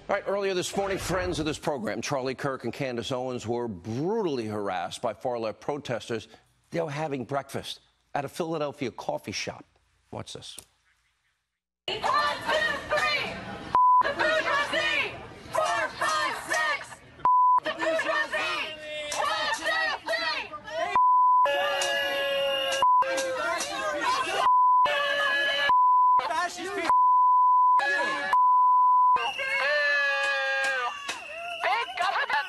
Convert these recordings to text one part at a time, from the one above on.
All right, earlier this morning, friends of this program, Charlie Kirk and Candace Owens, were brutally harassed by far-left protesters. They were having breakfast at a Philadelphia coffee shop. Watch this. 1, 2, 3, the bourgeoisie! 4, 5, 6, the bourgeoisie! 1, 2, 3, fascist people! Big government!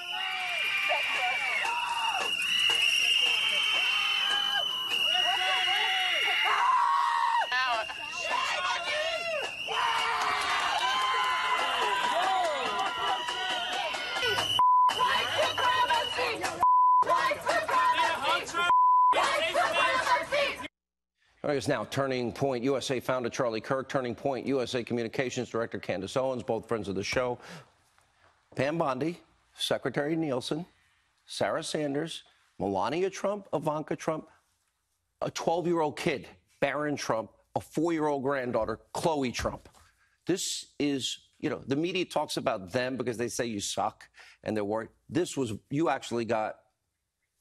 I guess now, Turning Point USA founder Charlie Kirk, Turning Point USA Communications Director Candace Owens, both friends of the show, Pam Bondi, Secretary Nielsen, Sarah Sanders, Melania Trump, Ivanka Trump, a 12-year-old kid, Barron Trump, a 4-year-old granddaughter, Chloe Trump. This is, you know, the media talks about them because they say you suck and they're worried. This was, you actually got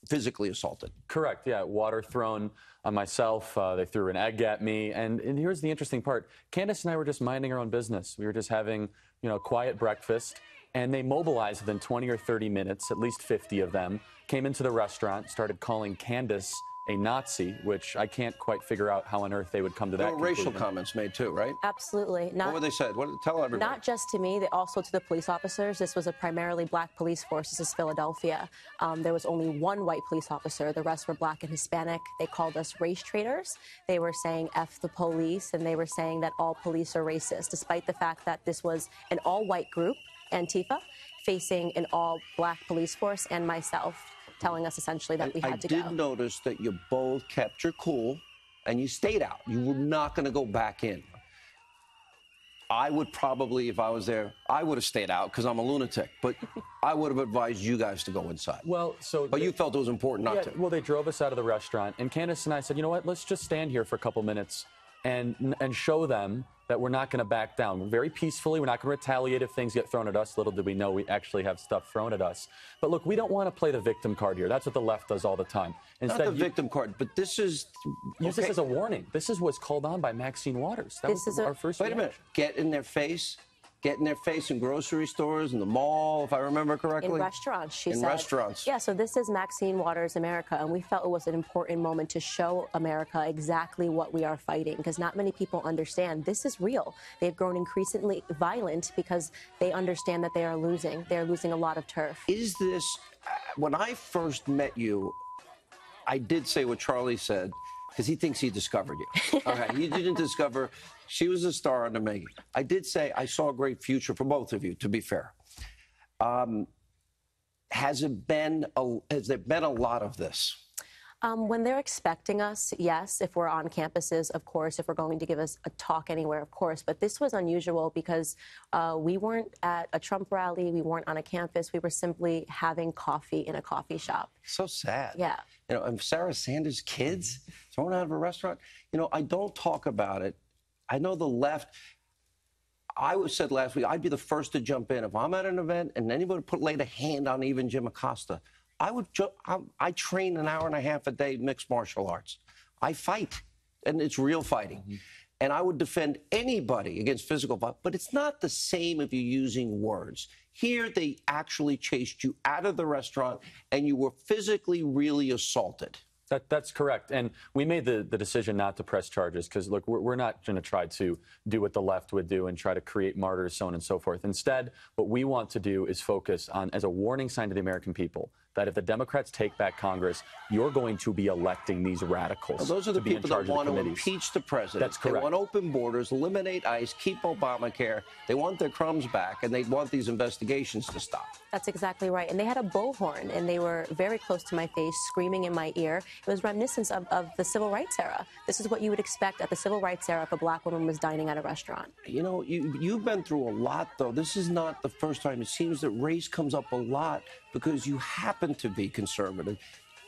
physically assaulted. Correct, yeah. Water thrown on myself. They threw an egg at me. And here's the interesting part. Candace and I were just minding our own business. We were just having, you know, quiet breakfast. And they mobilized within 20 or 30 minutes, at least 50 of them, came into the restaurant, started calling Candace a Nazi, which I can't quite figure out how on earth they would come to that conclusion. There were racial comments made too, right? Absolutely. What were they said? Tell everybody. Not just to me, also to the police officers. This was a primarily black police force. This is Philadelphia. There was only one white police officer. The rest were black and Hispanic. They called us race traitors. They were saying F the police, and they were saying that all police are racist, despite the fact that this was an all-white group, Antifa, facing an all-black police force, and myself, telling us essentially that we had to go. I did notice that you both kept your cool and you stayed out. You were not going to go back in. I would probably, if I was there, I would have stayed out because I'm a lunatic. But I would have advised you guys to go inside. Well, but you felt it was important not to. Well, they drove us out of the restaurant, and Candace and I said, you know what, let's just stand here for a couple minutes and show them that we're not going to back down. Very peacefully, we're not going to retaliate if things get thrown at us. Little did we know we actually have stuff thrown at us. But look, we don't want to play the victim card here. That's what the left does all the time. Instead, not the victim card, but this is... Use this as a warning. This is what's called on by Maxine Waters. That was our first reaction. Wait a minute. Get in their face? Get in their face in grocery stores, in the mall, if I remember correctly? In restaurants, she said. In restaurants. Yeah, so this is Maxine Waters America, and we felt it was an important moment to show America exactly what we are fighting, because not many people understand this is real. They've grown increasingly violent because they understand that they are losing. They're losing a lot of turf. Is this, when I first met you, I did say what Charlie said, because he thinks he discovered you. All right, you didn't discover. She was a star on the making. I did say I saw a great future for both of you, to be fair. Has there been a lot of this? When they're expecting us, yes. If we're on campuses, of course. If we're going to give us a talk anywhere, of course. But this was unusual because we weren't at a Trump rally. We weren't on a campus. We were simply having coffee in a coffee shop. So sad. Yeah. You know, and Sarah Sanders' kids thrown out of a restaurant. You know, I don't talk about it. I know the left. I said last week, I'd be the first to jump in. If I'm at an event and anybody laid a hand on even Jim Acosta, I train an hour and a half a day mixed martial arts. I fight, and it's real fighting. Mm-hmm. And I would defend anybody against physical violence, but it's not the same if you're using words. Here, they actually chased you out of the restaurant, and you were physically really assaulted. That's correct. And we made the decision not to press charges because, look, we're not going to try to do what the left would do and try to create martyrs, so on and so forth. Instead, what we want to do is focus on, as a warning sign to the American people, that if the Democrats take back Congress, you're going to be electing these radicals. Well, those are the people that want to impeach the president. That's correct. They want open borders, eliminate ICE, keep Obamacare. They want their crumbs back, and they want these investigations to stop. That's exactly right. And they had a bullhorn, and they were very close to my face, screaming in my ear. It was reminiscent of the Civil Rights era. This is what you would expect at the Civil Rights era if a black woman was dining at a restaurant. You know, you've been through a lot, though. This is not the first time. It seems that race comes up a lot because you happen to be conservative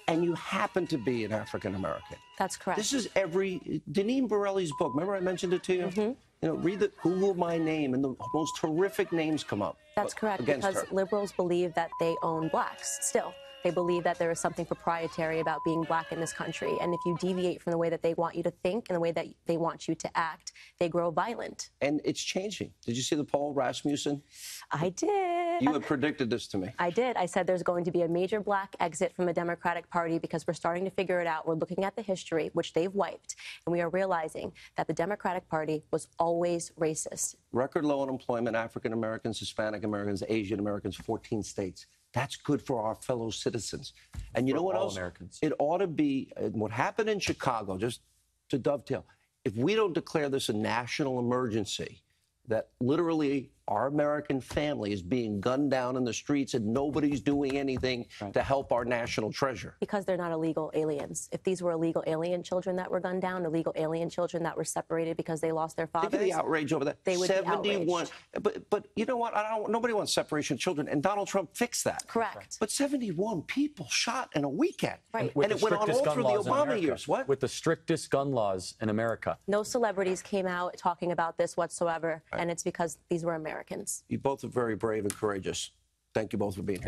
and you happen to be an African American. That's correct. This is Deneen Borelli's book. Remember I mentioned it to you? Mm-hmm. You know, Google my name, and the most horrific names come up. That's correct, because her. liberals believe that they own blacks still. They believe that there is something proprietary about being black in this country. And if you deviate from the way that they want you to think and the way that they want you to act, they grow violent. And it's changing. Did you see the poll, Rasmussen? I did. You had predicted this to me. I did. I said there's going to be a major black exit from the Democratic Party because we're starting to figure it out. We're looking at the history, which they've wiped, and we are realizing that the Democratic Party was always racist. Record low unemployment, African Americans, Hispanic Americans, Asian Americans, 14 states. That's good for our fellow citizens. And you know what else? Americans. It ought to be what happened in Chicago, just to dovetail. If we don't declare this a national emergency, that literally our American family is being gunned down in the streets and nobody's doing anything to help our national treasure. Because they're not illegal aliens. If these were illegal alien children that were gunned down, illegal alien children that were separated because they lost their fathers. Think of the outrage over that. They would 71. be outraged. But you know what? Nobody wants separation of children, and Donald Trump fixed that. Correct. But 71 people shot in a weekend. Right. And it went on all through the Obama years. What? With the strictest gun laws in America. No celebrities came out talking about this whatsoever, and it's because these were Americans. You both are very brave and courageous. Thank you both for being here.